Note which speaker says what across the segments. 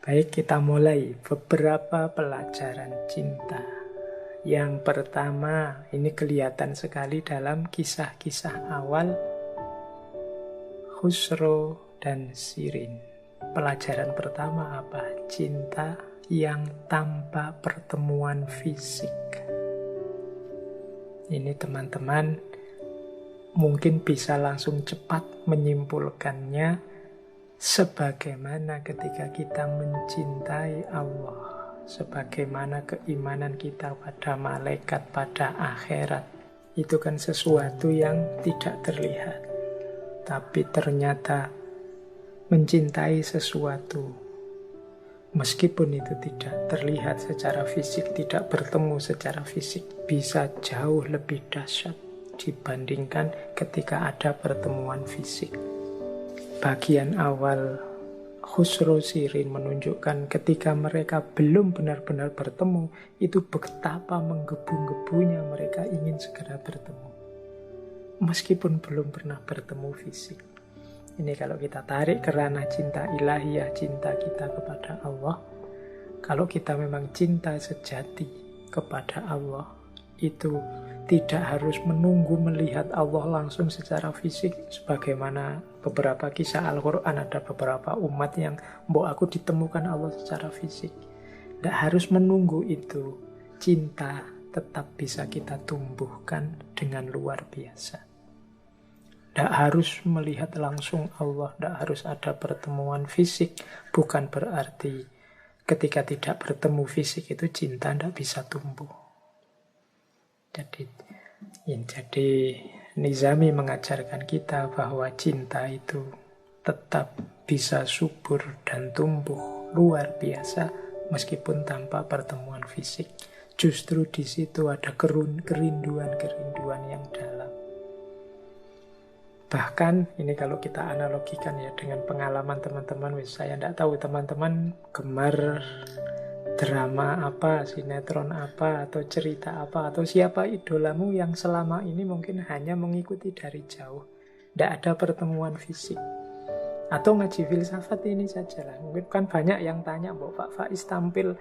Speaker 1: Baik, kita mulai beberapa pelajaran cinta. Yang pertama, ini kelihatan sekali dalam kisah-kisah awal Khusro dan Shirin. Pelajaran pertama apa? Cinta yang tanpa pertemuan fisik. Ini teman-teman mungkin bisa langsung cepat menyimpulkannya sebagaimana ketika kita mencintai Allah, sebagaimana keimanan kita pada malaikat, pada akhirat. Itu kan sesuatu yang tidak terlihat. Tapi ternyata mencintai sesuatu, meskipun itu tidak terlihat secara fisik, tidak bertemu secara fisik, bisa jauh lebih dahsyat dibandingkan ketika ada pertemuan fisik. Bagian awal Khusro Shirin menunjukkan ketika mereka belum benar-benar bertemu, itu betapa menggebu-gebunya mereka ingin segera bertemu. Meskipun belum pernah bertemu fisik. Ini kalau kita tarik ke ranah cinta ilahiyah, cinta kita kepada Allah. Kalau kita memang cinta sejati kepada Allah, itu tidak harus menunggu melihat Allah langsung secara fisik. Sebagaimana beberapa kisah Al-Quran, ada beberapa umat yang aku ditemukan Allah secara fisik. Tidak harus menunggu itu. Cinta tetap bisa kita tumbuhkan dengan luar biasa. Tidak harus melihat langsung Allah, tidak harus ada pertemuan fisik. Bukan berarti ketika tidak bertemu fisik itu cinta tidak bisa tumbuh. Jadi Nizami mengajarkan kita bahwa cinta itu tetap bisa subur dan tumbuh luar biasa meskipun tanpa pertemuan fisik. Justru di situ ada kerinduan yang dalam. Bahkan ini kalau kita analogikan ya dengan pengalaman teman-teman, saya tidak tahu teman-teman gemar drama apa, sinetron apa, atau cerita apa, atau siapa idolamu yang selama ini mungkin hanya mengikuti dari jauh. Tidak ada pertemuan fisik. Atau ngaji filsafat ini sajalah. Mungkin kan banyak yang tanya, Pak Faiz tampil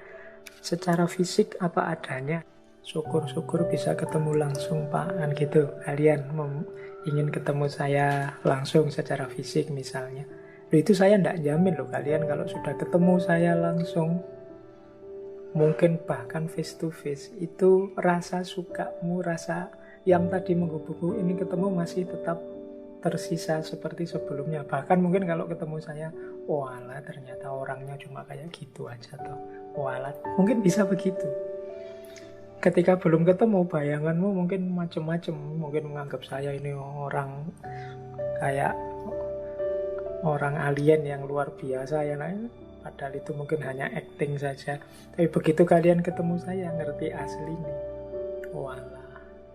Speaker 1: secara fisik apa adanya. Syukur-syukur bisa ketemu langsung Pak, kan gitu. Kalian ingin ketemu saya langsung secara fisik misalnya. Itu saya tidak jamin loh kalian kalau sudah ketemu saya langsung, mungkin bahkan face to face, itu rasa sukamu, rasa yang tadi menggebu-gebu ini ketemu masih tetap tersisa seperti sebelumnya. Bahkan mungkin kalau ketemu saya, walah ternyata orangnya cuma kayak gitu aja toh. Walah, mungkin bisa begitu. Ketika belum ketemu, bayanganmu mungkin macam-macam. Mungkin menganggap saya ini orang kayak orang alien yang luar biasa ya. Padahal itu mungkin hanya acting saja. Tapi begitu kalian ketemu saya, ngerti asli nih. Walah,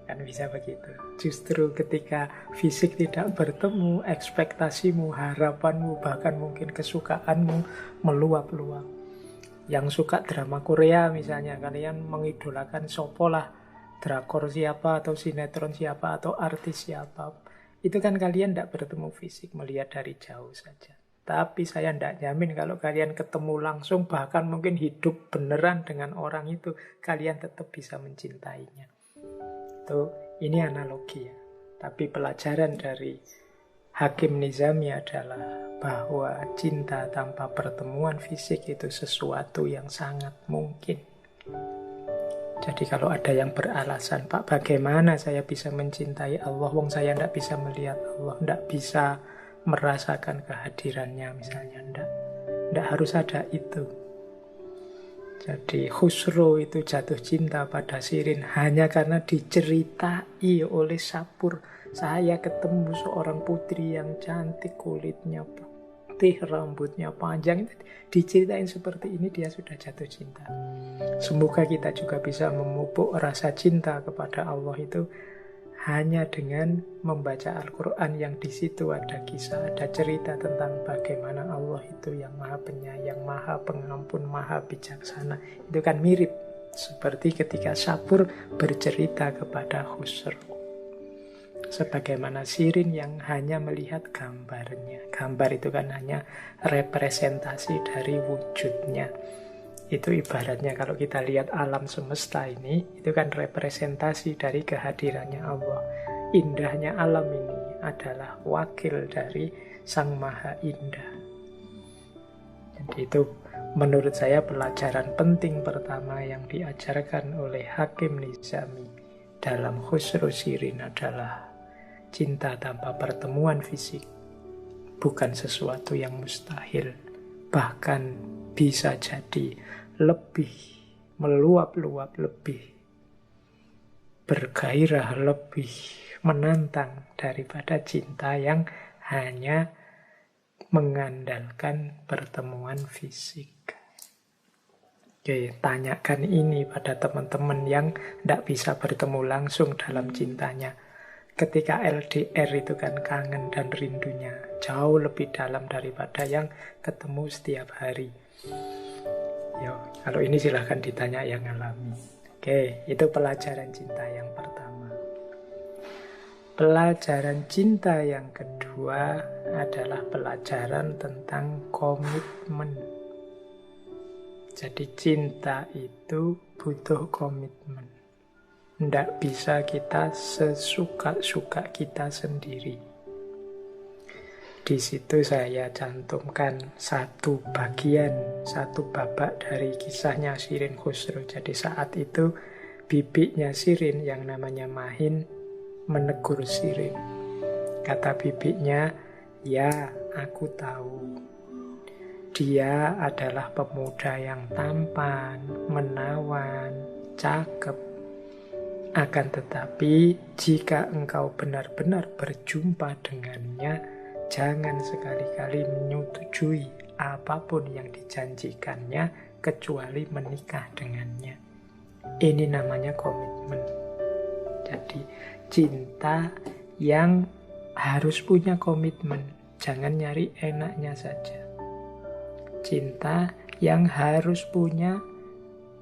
Speaker 1: kan bisa begitu. Justru ketika fisik tidak bertemu, ekspektasimu, harapanmu, bahkan mungkin kesukaanmu meluap-luap. Yang suka drama Korea misalnya, kalian mengidolakan sopo lah, drakor siapa, atau sinetron siapa, atau artis siapa. Itu kan kalian tidak bertemu fisik, melihat dari jauh saja. Tapi saya tidak jamin kalau kalian ketemu langsung, bahkan mungkin hidup beneran dengan orang itu, kalian tetap bisa mencintainya. Ini analogi ya. Tapi pelajaran dari Hakim Nizami adalah bahwa cinta tanpa pertemuan fisik itu sesuatu yang sangat mungkin. Jadi kalau ada yang beralasan, Pak, bagaimana saya bisa mencintai Allah, wong saya tidak bisa melihat Allah, tidak bisa merasakan kehadirannya misalnya, tidak harus ada itu. Jadi Khusro itu jatuh cinta pada Shirin hanya karena diceritai oleh Sapur. Saya ketemu seorang putri yang cantik, kulitnya putih, rambutnya panjang. Diceritain seperti ini, dia sudah jatuh cinta. Semoga kita juga bisa memupuk rasa cinta kepada Allah itu hanya dengan membaca Al-Quran yang di situ ada kisah, ada cerita tentang bagaimana Allah itu yang maha penyayang, maha pengampun, maha bijaksana. Itu kan mirip seperti ketika Sapur bercerita kepada Khusro. Sebagaimana Sirin yang hanya melihat gambarnya. Gambar itu kan hanya representasi dari wujudnya. Itu ibaratnya kalau kita lihat alam semesta ini, itu kan representasi dari kehadirannya Allah. Indahnya alam ini adalah wakil dari Sang Maha Indah. Jadi itu menurut saya pelajaran penting pertama yang diajarkan oleh Hakim Nizami dalam Khusru Sirin adalah cinta tanpa pertemuan fisik bukan sesuatu yang mustahil. Bahkan bisa jadi lebih meluap-luap, lebih bergairah, lebih menantang daripada cinta yang hanya mengandalkan pertemuan fisik. Oke, tanyakan ini pada teman-teman yang tidak bisa bertemu langsung dalam cintanya. Ketika LDR itu kan kangen dan rindunya jauh lebih dalam daripada yang ketemu setiap hari. Yo, kalau ini silahkan ditanya yang alami. Oke, itu pelajaran cinta yang pertama. Pelajaran cinta yang kedua adalah pelajaran tentang komitmen. Jadi cinta itu butuh komitmen. Tidak bisa kita sesuka-suka kita sendiri. Di situ saya cantumkan satu bagian, satu babak dari kisahnya Sirin Khusru. Jadi saat itu bibiknya Sirin yang namanya Mahin menegur Sirin. Kata bibiknya, "Ya, aku tahu. Dia adalah pemuda yang tampan, menawan, cakep. Akan tetapi, jika engkau benar-benar berjumpa dengannya, jangan sekali-kali menyetujui apapun yang dijanjikannya kecuali menikah dengannya." Ini namanya komitmen. Jadi, cinta yang harus punya komitmen. Jangan nyari enaknya saja. Cinta yang harus punya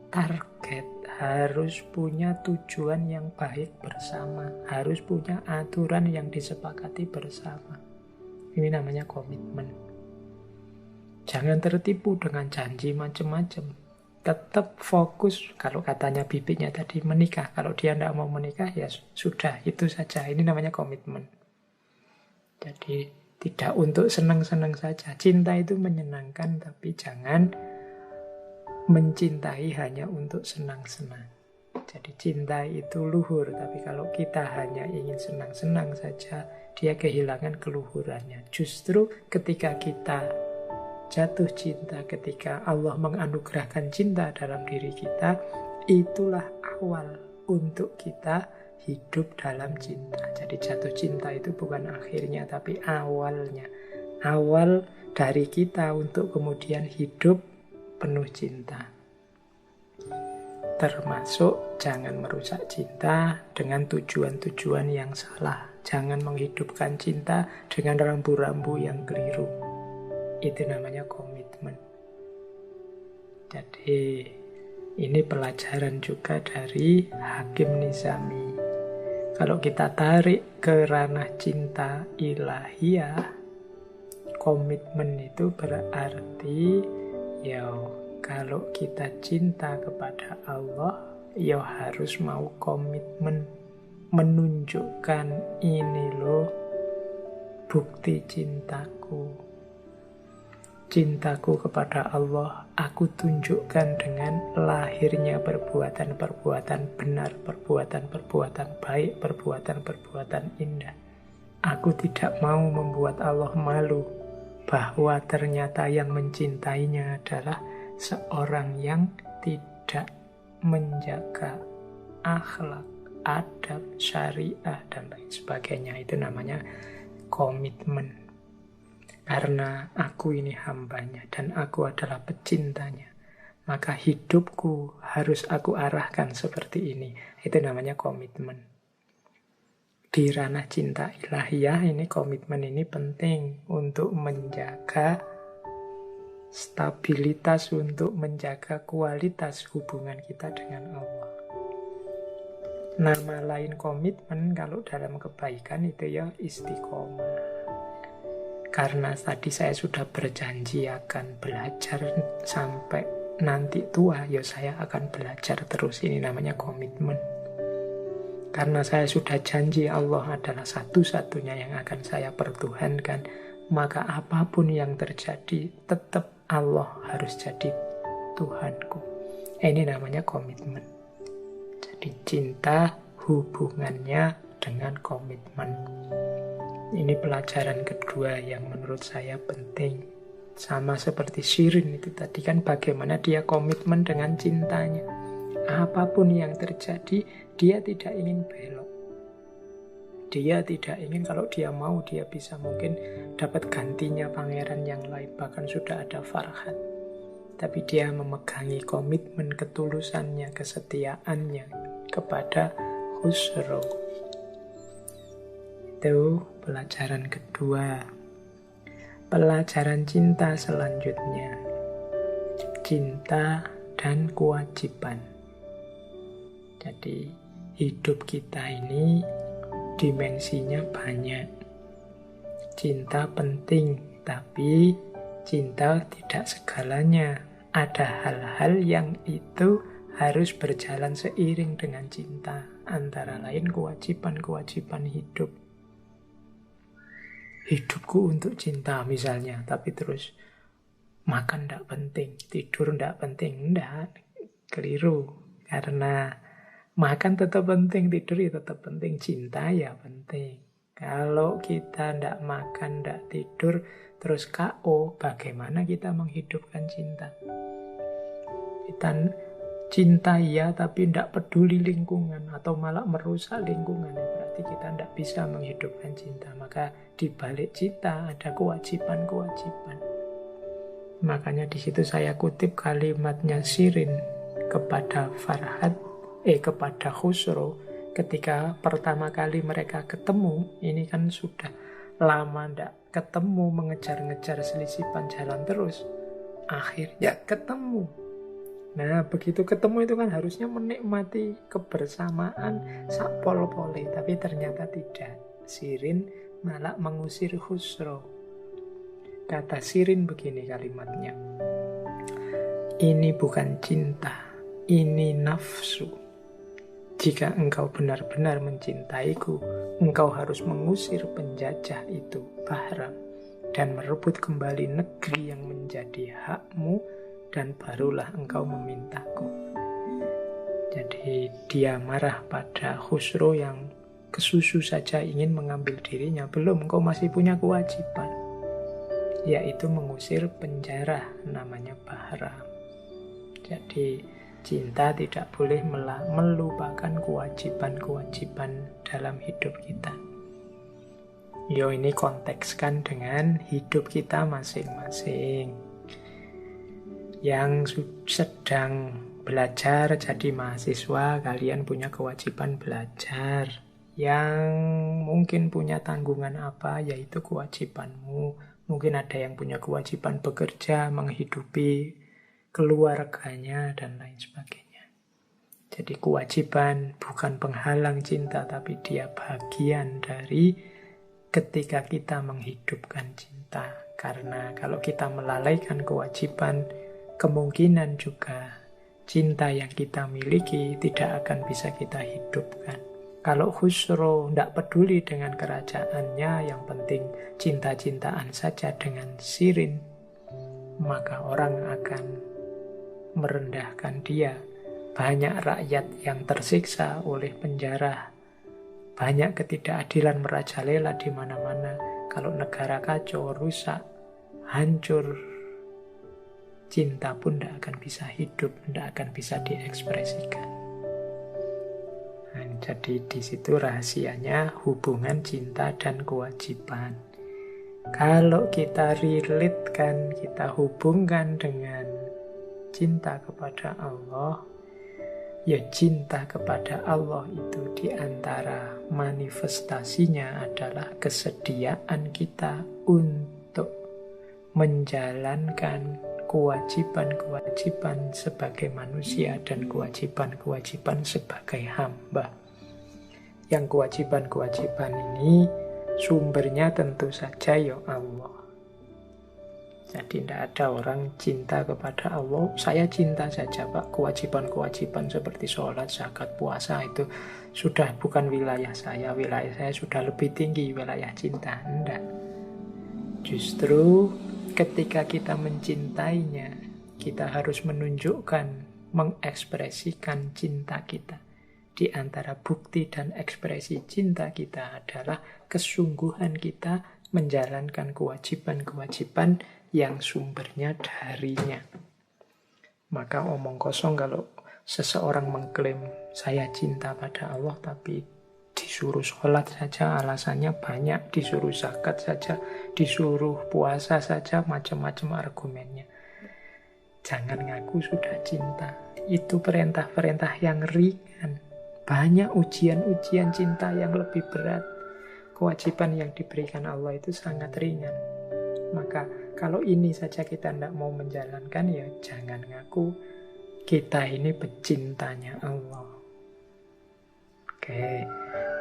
Speaker 1: target, harus punya tujuan yang baik bersama, harus punya aturan yang disepakati bersama. Ini namanya komitmen. Jangan tertipu dengan janji macam-macam. Tetap fokus, kalau katanya bibiknya tadi, menikah. Kalau dia tidak mau menikah, ya sudah, itu saja. Ini namanya komitmen. Jadi tidak untuk senang-senang saja. Cinta itu menyenangkan, tapi jangan mencintai hanya untuk senang-senang. Jadi cinta itu luhur, tapi kalau kita hanya ingin senang-senang saja, dia kehilangan keluhurannya. Justru ketika kita jatuh cinta, ketika Allah menganugerahkan cinta dalam diri kita, itulah awal untuk kita hidup dalam cinta. Jadi jatuh cinta itu bukan akhirnya, tapi awalnya. Awal dari kita untuk kemudian hidup penuh cinta. Termasuk jangan merusak cinta dengan tujuan-tujuan yang salah. Jangan menghidupkan cinta dengan rambu-rambu yang keliru. Itu namanya komitmen. Jadi ini pelajaran juga dari Hakim Nizami. Kalau kita tarik ke ranah cinta ilahiyah, komitmen itu berarti kalau kita cinta kepada Allah, harus mau komitmen menunjukkan ini loh bukti cintaku. Cintaku kepada Allah aku tunjukkan dengan lahirnya perbuatan-perbuatan benar, perbuatan-perbuatan baik, perbuatan-perbuatan indah. Aku tidak mau membuat Allah malu bahwa ternyata yang mencintainya adalah seorang yang tidak menjaga akhlak, adab, syariah, dan lain sebagainya. Itu namanya komitmen. Karena aku ini hambanya dan aku adalah pecintanya, maka hidupku harus aku arahkan seperti ini. Itu namanya komitmen. Di ranah cinta ilahiyah ini, komitmen ini penting untuk menjaga stabilitas, untuk menjaga kualitas hubungan kita dengan Allah. Nama lain komitmen kalau dalam kebaikan itu ya istiqomah. Karena tadi saya sudah berjanji akan belajar sampai nanti tua, ya saya akan belajar terus. Ini namanya komitmen. Karena saya sudah janji Allah adalah satu-satunya yang akan saya pertuhankan, maka apapun yang terjadi, tetap Allah harus jadi Tuhanku. Ini namanya komitmen. Jadi cinta hubungannya dengan komitmen. Ini pelajaran kedua yang menurut saya penting. Sama seperti Shirin itu tadi kan, bagaimana dia komitmen dengan cintanya. Apapun yang terjadi, dia tidak ingin belok. Dia tidak ingin, kalau dia mau, dia bisa mungkin dapat gantinya pangeran yang lain. Bahkan sudah ada Farhan. Tapi dia memegangi komitmen ketulusannya, kesetiaannya kepada Khusro. Itu pelajaran kedua. Pelajaran cinta selanjutnya, cinta dan kewajiban. Jadi hidup kita ini dimensinya banyak. Cinta penting, tapi cinta tidak segalanya. Ada hal-hal yang itu harus berjalan seiring dengan cinta. Antara lain kewajiban-kewajiban hidup. Hidupku untuk cinta misalnya, tapi terus makan tidak penting, tidur tidak penting. Tidak, keliru. Karena makan tetap penting, tidur ya tetap penting, cinta ya penting. Kalau kita tidak makan, tidak tidur, terus KO, bagaimana kita menghidupkan cinta? Kita cinta ya, tapi tidak peduli lingkungan, atau malah merusak lingkungan, berarti kita tidak bisa menghidupkan cinta. Maka di balik cinta ada kewajiban-kewajiban. Makanya di situ saya kutip kalimatnya Shirin kepada kepada Khusro ketika pertama kali mereka ketemu. Ini kan sudah lama tidak ketemu, mengejar-ngejar selisipan jalan terus. Akhirnya ketemu. Nah, begitu ketemu itu kan harusnya menikmati kebersamaan sak pol-pole, tapi ternyata tidak. Shirin malah mengusir Khusro. Kata Shirin begini kalimatnya, ini bukan cinta, ini nafsu. Jika engkau benar-benar mencintaiku, engkau harus mengusir penjajah itu, Bahram, dan merebut kembali negeri yang menjadi hakmu, dan barulah engkau memintaku. Jadi dia marah pada Khusro yang kesusu saja ingin mengambil dirinya. Belum, engkau masih punya kewajiban, yaitu mengusir penjara namanya Bahram. Jadi cinta tidak boleh melupakan kewajiban-kewajiban dalam hidup kita. Yo, ini kontekskan dengan hidup kita masing-masing. Yang sedang belajar jadi mahasiswa, kalian punya kewajiban belajar. Yang mungkin punya tanggungan apa, yaitu kewajibanmu. Mungkin ada yang punya kewajiban bekerja, menghidupi keluarganya, dan lain sebagainya. Jadi kewajiban bukan penghalang cinta, tapi dia bagian dari ketika kita menghidupkan cinta. Karena kalau kita melalaikan kewajiban, kemungkinan juga cinta yang kita miliki tidak akan bisa kita hidupkan. Kalau Khusro tidak peduli dengan kerajaannya, yang penting cinta-cintaan saja dengan Shirin, maka orang akan merendahkan dia. Banyak rakyat yang tersiksa oleh penjara, banyak ketidakadilan merajalela di mana-mana. Kalau negara kacau, rusak, hancur, cinta pun tidak akan bisa hidup, tidak akan bisa diekspresikan. Nah, jadi di situ rahasianya hubungan cinta dan kewajiban. Kalau kita relate-kan, kita hubungkan dengan cinta kepada Allah, ya cinta kepada Allah itu diantara manifestasinya adalah kesediaan kita untuk menjalankan kewajiban-kewajiban sebagai manusia dan kewajiban-kewajiban sebagai hamba. Yang kewajiban-kewajiban ini sumbernya tentu saja ya Allah. Jadi tidak ada orang cinta kepada Allah. Saya cinta saja Pak, kewajiban-kewajiban seperti sholat, zakat, puasa itu sudah bukan wilayah saya. Wilayah saya sudah lebih tinggi, wilayah cinta. Tidak. Justru ketika kita mencintainya, kita harus menunjukkan, mengekspresikan cinta kita. Di antara bukti dan ekspresi cinta kita adalah kesungguhan kita menjalankan kewajiban-kewajiban yang sumbernya darinya. Maka omong kosong kalau seseorang mengklaim saya cinta pada Allah tapi disuruh sholat saja alasannya banyak, disuruh zakat saja, disuruh puasa saja, macam-macam argumennya. Jangan ngaku sudah cinta. Itu perintah-perintah yang ringan. Banyak ujian-ujian cinta yang lebih berat. Kewajiban yang diberikan Allah itu sangat ringan. Maka kalau ini saja kita tidak mau menjalankan, ya jangan ngaku kita ini pecintanya Allah. Oke,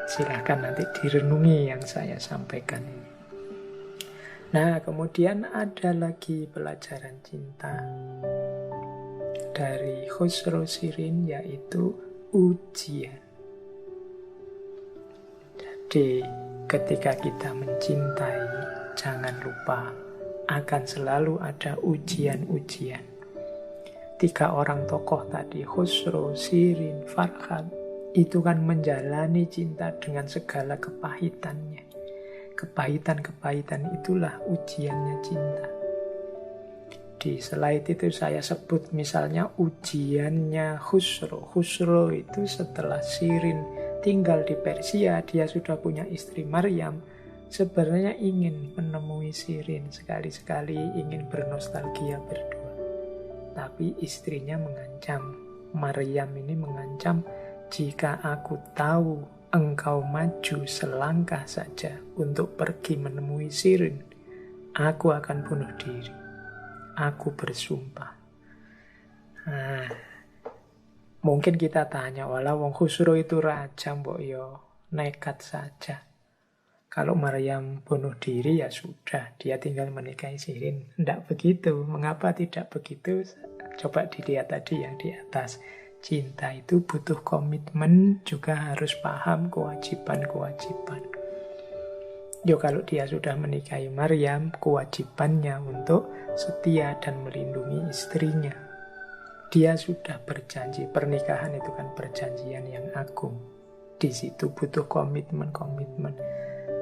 Speaker 1: silakan nanti direnungi yang saya sampaikan ini. Nah, kemudian ada lagi pelajaran cinta dari Khusro Shirin, yaitu ujian. Jadi, ketika kita mencintai, jangan lupa akan selalu ada ujian-ujian. 3 orang tokoh tadi, Khusro, Shirin, Farhad, itu kan menjalani cinta dengan segala kepahitannya. Kepahitan-kepahitan itulah ujiannya cinta. Di slide itu saya sebut misalnya ujiannya Khusro. Khusro itu setelah Shirin tinggal di Persia, dia sudah punya istri Maryam. Sebenarnya ingin menemui Shirin, sekali-sekali ingin bernostalgia berdua. Tapi istrinya mengancam, Maryam ini mengancam, jika aku tahu engkau maju selangkah saja untuk pergi menemui Shirin, aku akan bunuh diri. Aku bersumpah. Nah, mungkin kita tanya, walau wong Khusro itu raja, mbok yo nekat saja. Kalau Maryam bunuh diri ya sudah, dia tinggal menikahi Shirin. Tidak begitu. Mengapa tidak begitu? Coba dilihat tadi yang di atas. Cinta itu butuh komitmen, juga harus paham kewajiban-kewajiban. Yo, kalau dia sudah menikahi Maryam, kewajibannya untuk setia dan melindungi istrinya. Dia sudah berjanji, pernikahan itu kan perjanjian yang agung. Di situ butuh komitmen-komitmen.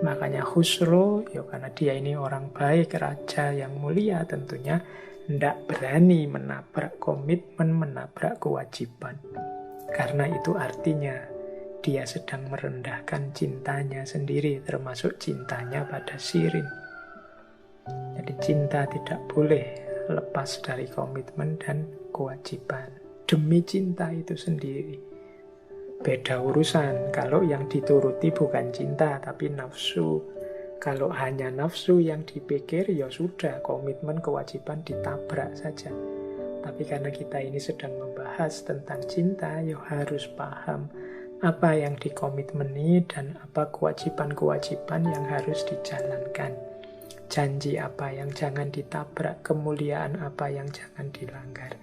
Speaker 1: Makanya Khusro, ya karena dia ini orang baik, raja yang mulia, tentunya tidak berani menabrak komitmen, menabrak kewajiban. Karena itu artinya dia sedang merendahkan cintanya sendiri, termasuk cintanya pada Shirin. Jadi cinta tidak boleh lepas dari komitmen dan kewajiban. Demi cinta itu sendiri. Beda urusan kalau yang dituruti bukan cinta tapi nafsu. Kalau hanya nafsu yang dipikir, ya sudah, komitmen kewajiban ditabrak saja. Tapi karena kita ini sedang membahas tentang cinta, ya harus paham apa yang dikomitmeni dan apa kewajiban-kewajiban yang harus dijalankan. Janji apa yang jangan ditabrak, kemuliaan apa yang jangan dilanggar.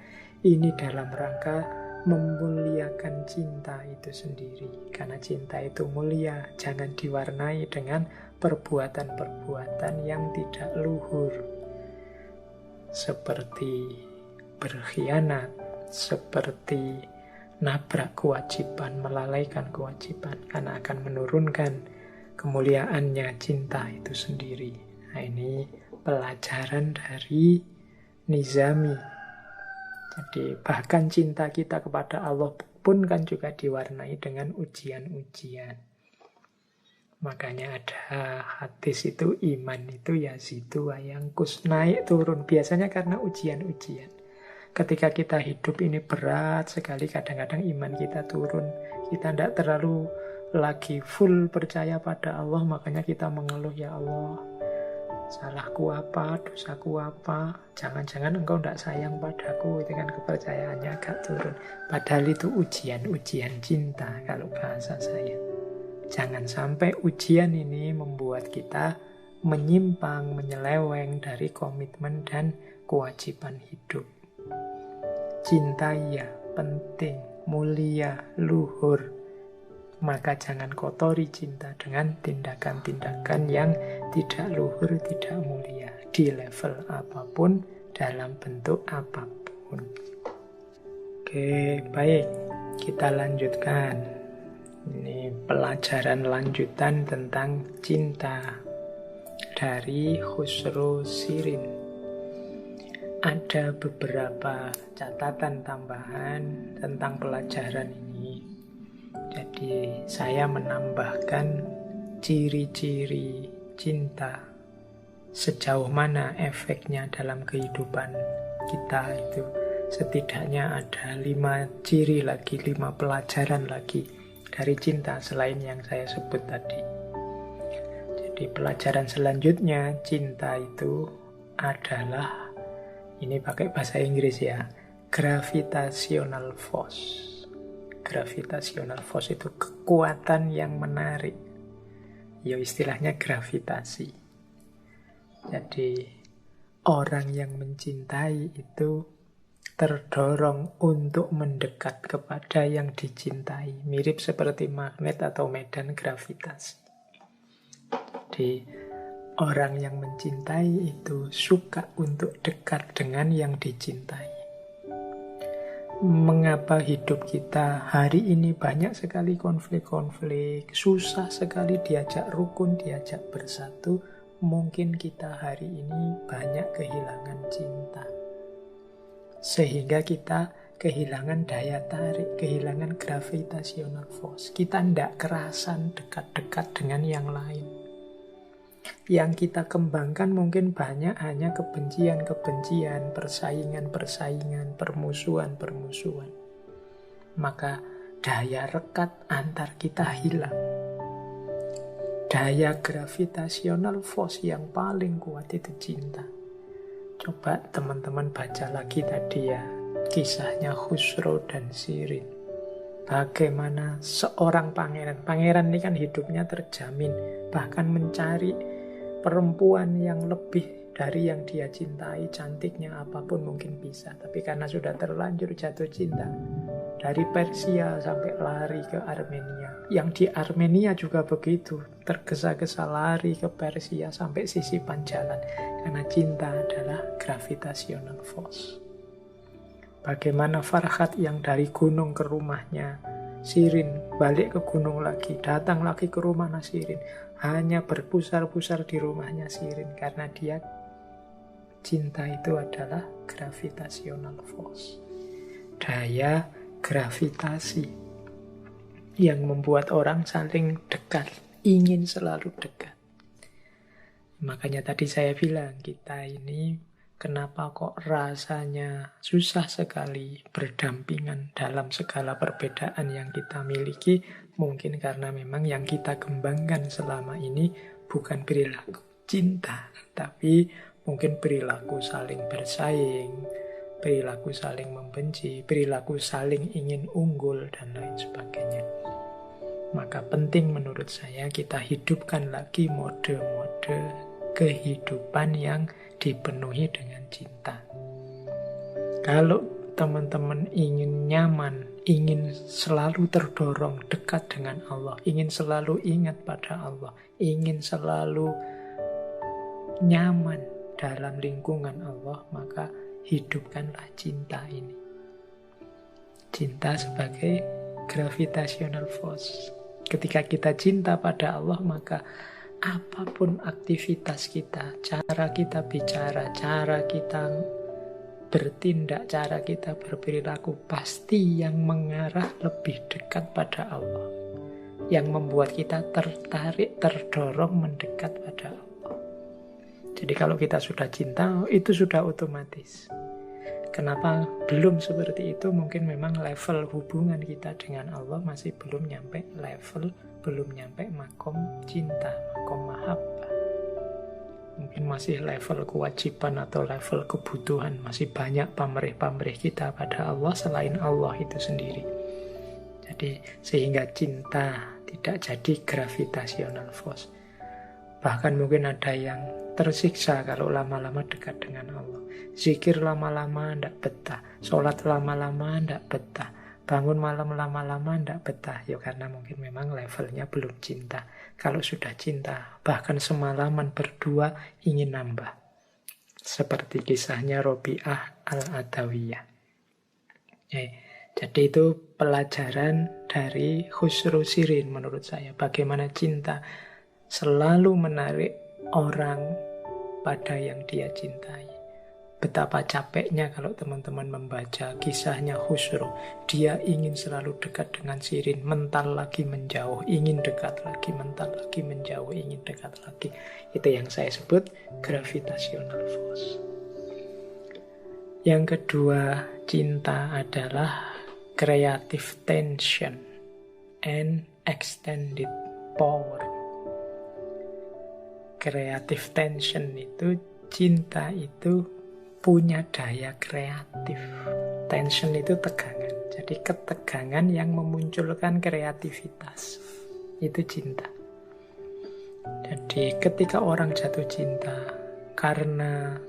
Speaker 1: Ini dalam rangka memuliakan cinta itu sendiri. Karena cinta itu mulia, jangan diwarnai dengan perbuatan-perbuatan yang tidak luhur. Seperti berkhianat, seperti nabrak kewajiban, melalaikan kewajiban. Karena akan menurunkan kemuliaannya cinta itu sendiri. Nah, ini pelajaran dari Nizami. Jadi bahkan cinta kita kepada Allah pun kan juga diwarnai dengan ujian-ujian. Makanya ada hadis itu, iman itu yazidu wa yangkus, naik turun. Biasanya karena ujian-ujian. Ketika kita hidup ini berat sekali, kadang-kadang iman kita turun. Kita tidak terlalu lagi full percaya pada Allah, makanya kita mengeluh, ya Allah, salahku apa, dosaku apa, jangan-jangan engkau tidak sayang padaku. Itu kan kepercayaannya agak turun. Padahal itu ujian-ujian cinta kalau bahasa saya. Jangan sampai ujian ini membuat kita menyimpang, menyeleweng dari komitmen dan kewajiban hidup. Cinta ya penting, mulia, luhur. Maka jangan kotori cinta dengan tindakan-tindakan yang tidak luhur, tidak mulia. Di level apapun, dalam bentuk apapun. Oke, baik. Kita lanjutkan. Ini pelajaran lanjutan tentang cinta dari Khusro Shirin. Ada beberapa catatan tambahan tentang pelajaran ini. Jadi saya menambahkan ciri-ciri cinta, sejauh mana efeknya dalam kehidupan kita itu. Setidaknya ada 5 ciri lagi, 5 pelajaran lagi dari cinta selain yang saya sebut tadi. Jadi pelajaran selanjutnya, cinta itu adalah, ini pakai bahasa Inggris ya, gravitational force. Gravitational force itu kekuatan yang menarik. Ya istilahnya gravitasi. Jadi orang yang mencintai itu terdorong untuk mendekat kepada yang dicintai. Mirip seperti magnet atau medan gravitasi. Jadi orang yang mencintai itu suka untuk dekat dengan yang dicintai. Mengapa hidup kita hari ini banyak sekali konflik-konflik, susah sekali diajak rukun, diajak bersatu? Mungkin kita hari ini banyak kehilangan cinta. Sehingga kita kehilangan daya tarik, kehilangan gravitational force. Kita tidak kerasan dekat-dekat dengan yang lain. Yang kita kembangkan mungkin banyak hanya kebencian-kebencian, persaingan-persaingan, permusuhan-permusuhan. Maka daya rekat antar kita hilang. Daya gravitational force yang paling kuat itu cinta. Coba teman-teman baca lagi tadi ya, kisahnya Khusro dan Shirin. Bagaimana seorang pangeran ini kan hidupnya terjamin, bahkan mencari perempuan yang lebih dari yang dia cintai, cantiknya apapun mungkin bisa. Tapi karena sudah terlanjur jatuh cinta, dari Persia sampai lari ke Armenia. Yang di Armenia juga begitu, tergesa-gesa lari ke Persia sampai sisipan jalan. Karena cinta adalah gravitational force. Bagaimana Farhat yang dari gunung ke rumahnya Shirin, balik ke gunung lagi, datang lagi ke rumah Shirin, hanya berpusar-pusar di rumahnya Shirin, karena dia cinta itu adalah gravitational force. Daya gravitasi yang membuat orang saling dekat, ingin selalu dekat. Makanya tadi saya bilang, kita ini kenapa kok rasanya susah sekali berdampingan dalam segala perbedaan yang kita miliki? Mungkin karena memang yang kita kembangkan selama ini bukan perilaku cinta, tapi mungkin perilaku saling bersaing, perilaku saling membenci, perilaku saling ingin unggul, dan lain sebagainya. Maka penting menurut saya kita hidupkan lagi mode-mode kehidupan yang dipenuhi dengan cinta. Kalau teman-teman ingin nyaman, ingin selalu terdorong dekat dengan Allah, ingin selalu ingat pada Allah, ingin selalu nyaman dalam lingkungan Allah, maka hidupkanlah cinta ini. Cinta sebagai gravitational force. Ketika kita cinta pada Allah, maka apapun aktivitas kita, cara kita bicara, cara kita bertindak, cara kita berperilaku, pasti yang mengarah lebih dekat pada Allah. Yang membuat kita tertarik, terdorong mendekat pada Allah. Jadi kalau kita sudah cinta, itu sudah otomatis. Kenapa belum seperti itu? Mungkin memang level hubungan kita dengan Allah masih belum nyampe level, belum nyampe makom cinta, makom mahabbah. Mungkin masih level kewajiban atau level kebutuhan. Masih banyak pamrih-pamrih kita pada Allah selain Allah itu sendiri. Jadi sehingga cinta tidak jadi gravitational force. Bahkan mungkin ada yang tersiksa kalau lama-lama dekat dengan Allah. Zikir lama-lama tidak betah, sholat lama-lama tidak betah, bangun malam lama-lama tidak betah. Ya karena mungkin memang levelnya belum cinta. Kalau sudah cinta, bahkan semalaman berdua ingin nambah. Seperti kisahnya Robi'ah Al-Adawiyah. Jadi itu pelajaran dari Khusru Sirin menurut saya. Bagaimana cinta selalu menarik orang pada yang dia cintai. Betapa capeknya kalau teman-teman membaca kisahnya Khusru. Dia ingin selalu dekat dengan Sirin, mental lagi menjauh, ingin dekat lagi, mental lagi menjauh, ingin dekat lagi. Itu yang saya sebut gravitational force. Yang kedua, cinta adalah creative tension and extended power. Creative tension itu, cinta itu punya daya kreatif. Tension itu tegangan. Jadi ketegangan yang memunculkan kreativitas. Itu cinta. Jadi ketika orang jatuh cinta karena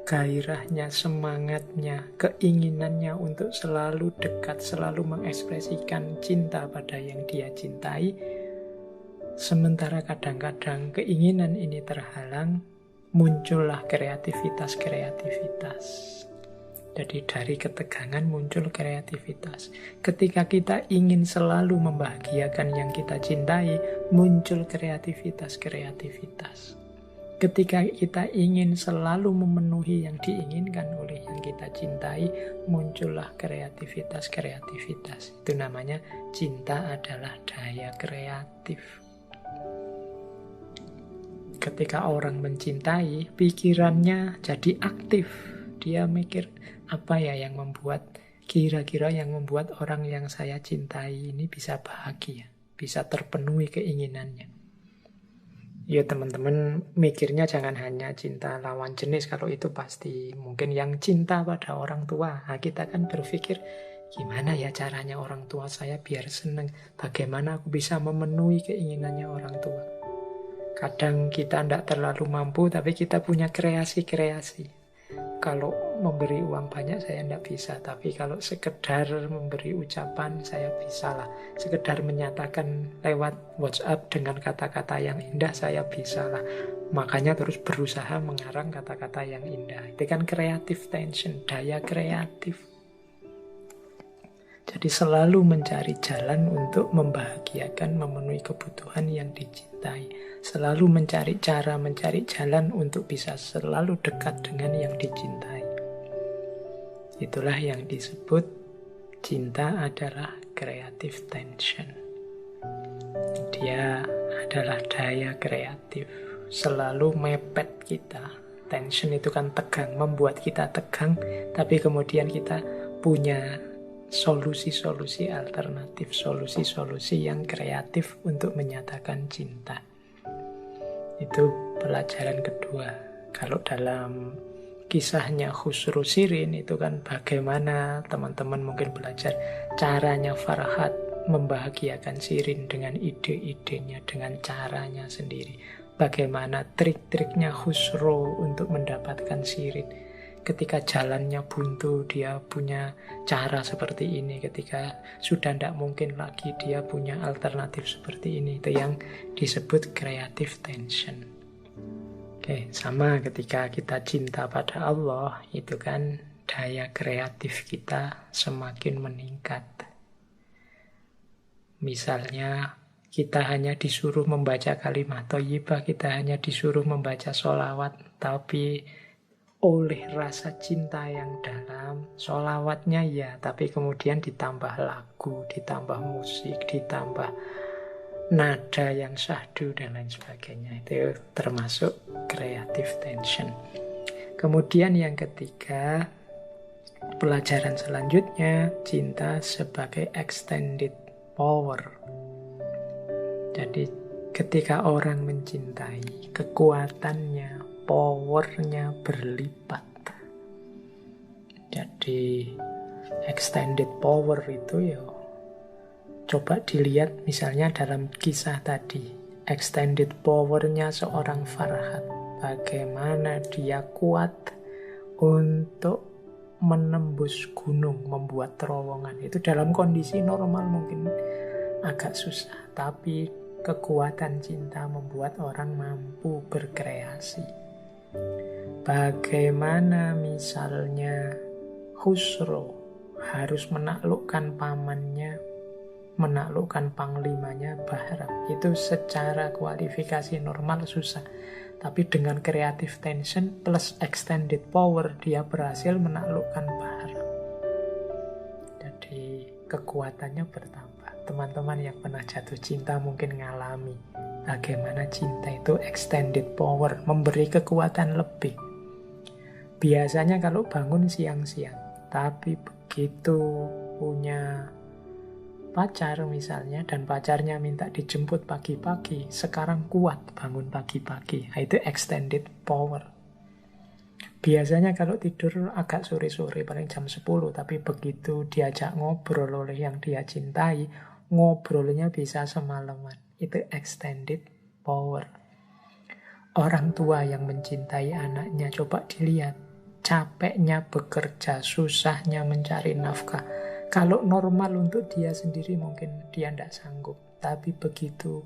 Speaker 1: gairahnya, semangatnya, keinginannya untuk selalu dekat, selalu mengekspresikan cinta pada yang dia cintai, sementara kadang-kadang keinginan ini terhalang, muncullah kreativitas. Jadi dari ketegangan muncul kreativitas. Ketika kita ingin selalu membahagiakan yang kita cintai, muncul kreativitas. Ketika kita ingin selalu memenuhi yang diinginkan oleh yang kita cintai, muncullah kreativitas. Itu namanya cinta adalah daya kreatif. Ketika orang mencintai, pikirannya jadi aktif. Dia mikir, apa ya yang membuat, kira-kira yang membuat orang yang saya cintai ini bisa bahagia, bisa terpenuhi keinginannya. Ya teman-teman mikirnya jangan hanya cinta lawan jenis, kalau itu pasti. Mungkin yang cinta pada orang tua, nah, kita kan berpikir, gimana ya caranya orang tua saya biar senang, bagaimana aku bisa memenuhi keinginannya orang tua. Kadang kita tidak terlalu mampu, tapi kita punya kreasi-kreasi. Kalau memberi uang banyak saya tidak bisa, tapi kalau sekedar memberi ucapan saya bisa lah. Sekedar menyatakan lewat WhatsApp dengan kata-kata yang indah saya bisa lah. Makanya terus berusaha mengarang kata-kata yang indah. Itu kan creative tension, daya kreatif. Jadi selalu mencari jalan untuk membahagiakan, memenuhi kebutuhan yang dicintai. Selalu mencari cara, mencari jalan untuk bisa selalu dekat dengan yang dicintai. Itulah yang disebut cinta adalah creative tension. Dia adalah daya kreatif. Selalu mepet kita. Tension itu kan tegang, membuat kita tegang, tapi kemudian kita punya solusi-solusi alternatif, solusi-solusi yang kreatif untuk menyatakan cinta. Itu pelajaran kedua. Kalau dalam kisahnya Khusru Sirin itu kan bagaimana teman-teman mungkin belajar caranya Farhat membahagiakan Sirin dengan ide-idenya, dengan caranya sendiri. Bagaimana trik-triknya Khusru untuk mendapatkan Sirin. Ketika jalannya buntu, dia punya cara seperti ini. Ketika sudah tidak mungkin lagi, dia punya alternatif seperti ini. Itu yang disebut creative tension. Oke, sama ketika kita cinta pada Allah, itu kan daya kreatif kita semakin meningkat. Misalnya, kita hanya disuruh membaca kalimat thayyibah, kita hanya disuruh membaca sholawat, tapi oleh rasa cinta yang dalam, sholawatnya ya, tapi kemudian ditambah lagu, ditambah musik, ditambah nada yang syahdu dan lain sebagainya. Itu termasuk creative tension. Kemudian yang ketiga, pelajaran selanjutnya, cinta sebagai extended power. Jadi ketika orang mencintai, kekuatannya, powernya berlipat. Jadi extended power itu ya Coba dilihat misalnya dalam kisah tadi, extended power-nya seorang Farhat. Bagaimana dia kuat untuk menembus gunung, membuat terowongan. Itu dalam kondisi normal mungkin agak susah, tapi kekuatan cinta membuat orang mampu berkreasi. Bagaimana misalnya Khusro harus menaklukkan pamannya, menaklukkan panglimanya Bahram. Itu secara kualifikasi normal susah. Tapi dengan creative tension plus extended power, dia berhasil menaklukkan Bahram. Jadi kekuatannya bertambah. Teman-teman yang pernah jatuh cinta mungkin ngalami bagaimana cinta itu extended power, memberi kekuatan lebih. Biasanya kalau bangun siang-siang, tapi begitu punya pacar misalnya, dan pacarnya minta dijemput pagi-pagi, sekarang kuat bangun pagi-pagi. Itu extended power. Biasanya kalau tidur agak sore-sore, paling jam 10, tapi begitu diajak ngobrol oleh yang dia cintai, ngobrolnya bisa semalaman. Itu extended power. Orang tua yang mencintai anaknya, coba dilihat. Capeknya bekerja, susahnya mencari nafkah. Kalau normal untuk dia sendiri mungkin dia tidak sanggup. Tapi begitu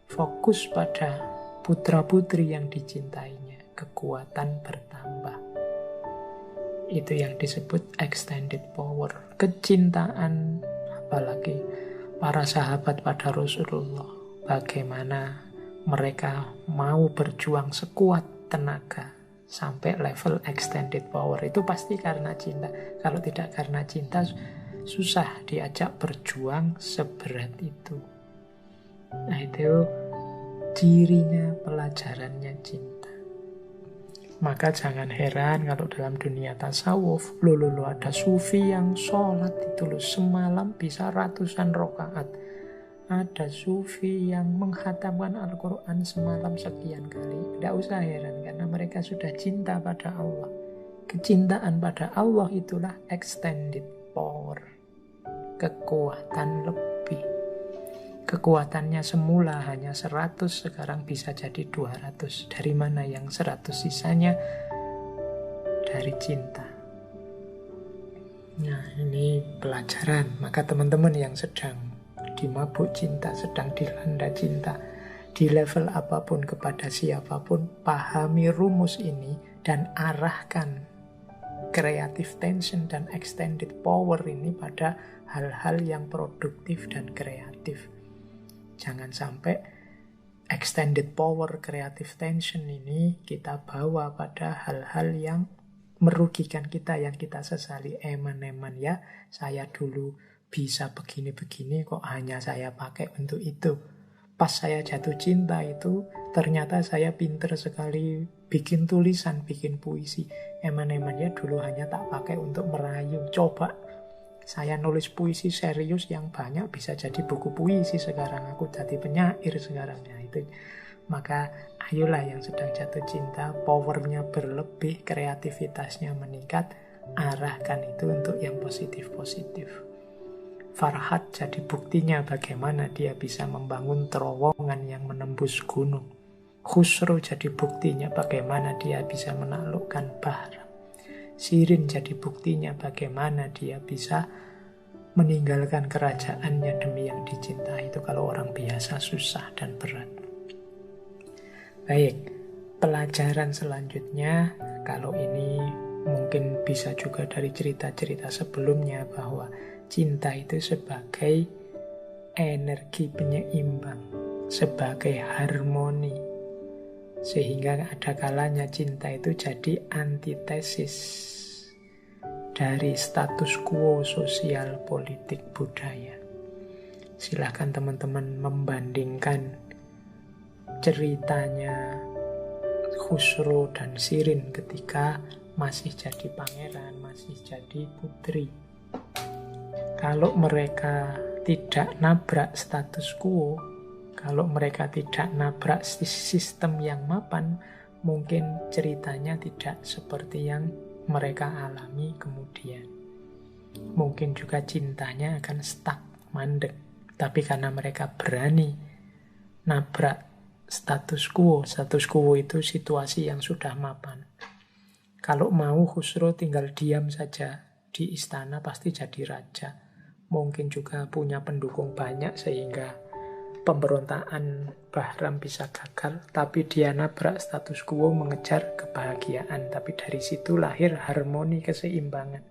Speaker 1: fokus pada putra-putri yang dicintainya, kekuatan bertambah. Itu yang disebut extended power. Kecintaan, apalagi para sahabat pada Rasulullah. Bagaimana mereka mau berjuang sekuat tenaga sampai level extended power. Itu pasti karena cinta. Kalau tidak karena cinta, susah diajak berjuang seberat itu. Nah, itu cirinya, pelajarannya cinta. Maka jangan heran kalau dalam dunia tasawuf, ada sufi yang sholat itu semalam bisa ratusan rakaat. Ada sufi yang menghatamkan Al-Quran semalam sekian kali. Tidak usah heran, karena mereka sudah cinta pada Allah. Kecintaan pada Allah itulah extended power. Kekuatan lebih. Kekuatannya semula hanya 100, sekarang bisa jadi 200. Dari mana yang 100 sisanya? Dari cinta. Nah, ini pelajaran. Maka teman-teman yang sedang dimabuk cinta, sedang dilanda cinta, di level apapun kepada siapapun, pahami rumus ini dan arahkan creative tension dan extended power ini pada hal-hal yang produktif dan kreatif. Jangan sampai extended power, creative tension ini kita bawa pada hal-hal yang merugikan kita, yang kita sesali. Eman-eman ya, saya dulu bisa begini-begini, kok hanya saya pakai untuk itu. Pas saya jatuh cinta itu, ternyata saya pinter sekali bikin tulisan, bikin puisi. Eman-eman ya, dulu hanya tak pakai untuk merayu. Coba saya nulis puisi serius yang banyak, bisa jadi buku puisi sekarang. Aku jadi penyair sekarang. Ya, itu. Maka ayolah yang sedang jatuh cinta, powernya berlebih, kreativitasnya meningkat, arahkan itu untuk yang positif-positif. Farhat jadi buktinya bagaimana dia bisa membangun terowongan yang menembus gunung. Khusro jadi buktinya bagaimana dia bisa menaklukkan Bahram. Sirin jadi buktinya bagaimana dia bisa meninggalkan kerajaannya demi yang dicintai. Itu kalau orang biasa susah dan berat. Baik, pelajaran selanjutnya, kalau ini mungkin bisa juga dari cerita-cerita sebelumnya, bahwa cinta itu sebagai energi penyeimbang, sebagai harmoni. Sehingga ada kalanya cinta itu jadi antitesis dari status quo sosial, politik, budaya. Silahkan teman-teman membandingkan ceritanya Khusro dan Sirin ketika masih jadi pangeran, masih jadi putri. Kalau mereka tidak nabrak status quo, kalau mereka tidak nabrak sistem yang mapan, mungkin ceritanya tidak seperti yang mereka alami kemudian. Mungkin juga cintanya akan stuck, mandek. Tapi karena mereka berani nabrak status quo itu situasi yang sudah mapan. Kalau mau Khusro tinggal diam saja di istana pasti jadi raja. Mungkin juga punya pendukung banyak sehingga pemberontakan Bahram bisa gagal. Tapi dia nabrak status quo mengejar kebahagiaan. Tapi dari situ lahir harmoni keseimbangan.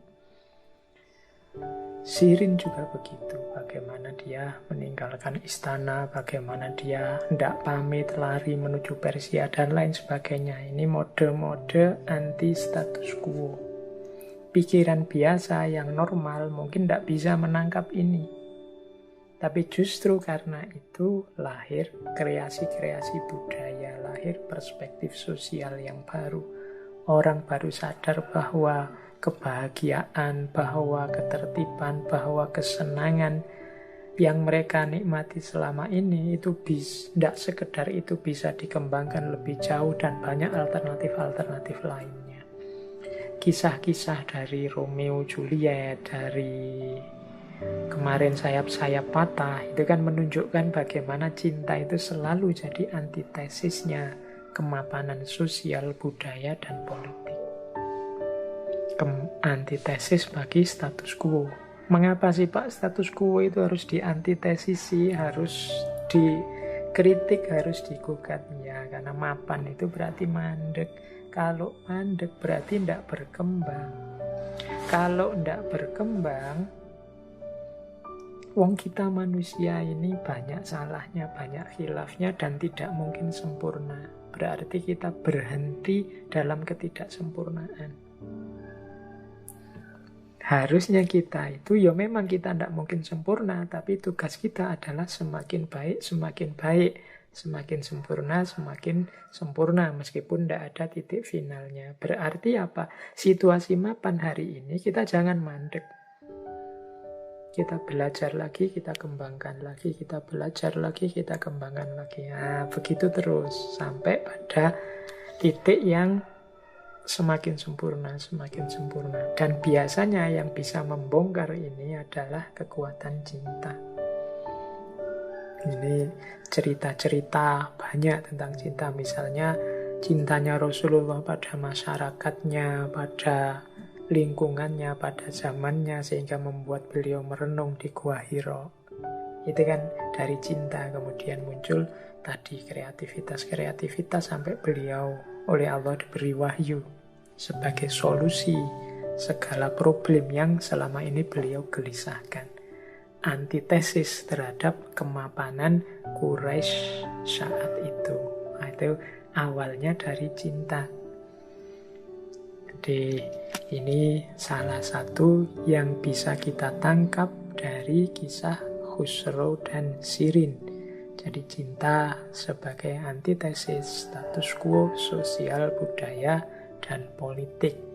Speaker 1: Sirin juga begitu, bagaimana dia meninggalkan istana, bagaimana dia hendak pamit, lari menuju Persia, dan lain sebagainya. Ini mode-mode anti status quo. Pikiran biasa yang normal mungkin tidak bisa menangkap ini. Tapi justru karena itu lahir kreasi-kreasi budaya, lahir perspektif sosial yang baru. Orang baru sadar bahwa kebahagiaan, bahwa ketertiban, bahwa kesenangan yang mereka nikmati selama ini itu tidak sekedar itu bisa dikembangkan lebih jauh dan banyak alternatif-alternatif lainnya. Kisah-kisah dari Romeo Juliet, dari kemarin sayap-sayap patah, itu kan menunjukkan bagaimana cinta itu selalu jadi antitesisnya kemapanan sosial, budaya, dan politik. Antitesis bagi status quo. Mengapa sih Pak status quo itu harus diantitesisi, harus dikritik, harus digugat? Ya karena mapan itu berarti mandek. Kalau mandek berarti tidak berkembang. Kalau tidak berkembang, wong kita manusia ini banyak salahnya, banyak khilafnya, dan tidak mungkin sempurna. Berarti kita berhenti dalam ketidaksempurnaan. Harusnya kita itu, ya memang kita tidak mungkin sempurna, tapi tugas kita adalah semakin baik, semakin baik, semakin sempurna, meskipun tidak ada titik finalnya. Berarti apa? Situasi mapan hari ini kita jangan mandek. Kita belajar lagi, kita kembangkan lagi, kita belajar lagi, kita kembangkan lagi. Nah, begitu terus, sampai pada titik yang semakin sempurna. Dan biasanya yang bisa membongkar ini adalah kekuatan cinta. Ini cerita-cerita banyak tentang cinta. Misalnya cintanya Rasulullah pada masyarakatnya, pada lingkungannya, pada zamannya, sehingga membuat beliau merenung di Gua Hira. Itu kan dari cinta. Kemudian muncul tadi kreativitas sampai beliau oleh Allah diberi wahyu sebagai solusi segala problem yang selama ini beliau gelisahkan. Antitesis terhadap kemapanan Quraisy saat itu. Nah, itu awalnya dari cinta. Jadi ini salah satu yang bisa kita tangkap dari kisah Khusro dan Sirin. Jadi cinta sebagai antitesis status quo sosial, budaya, dan politik.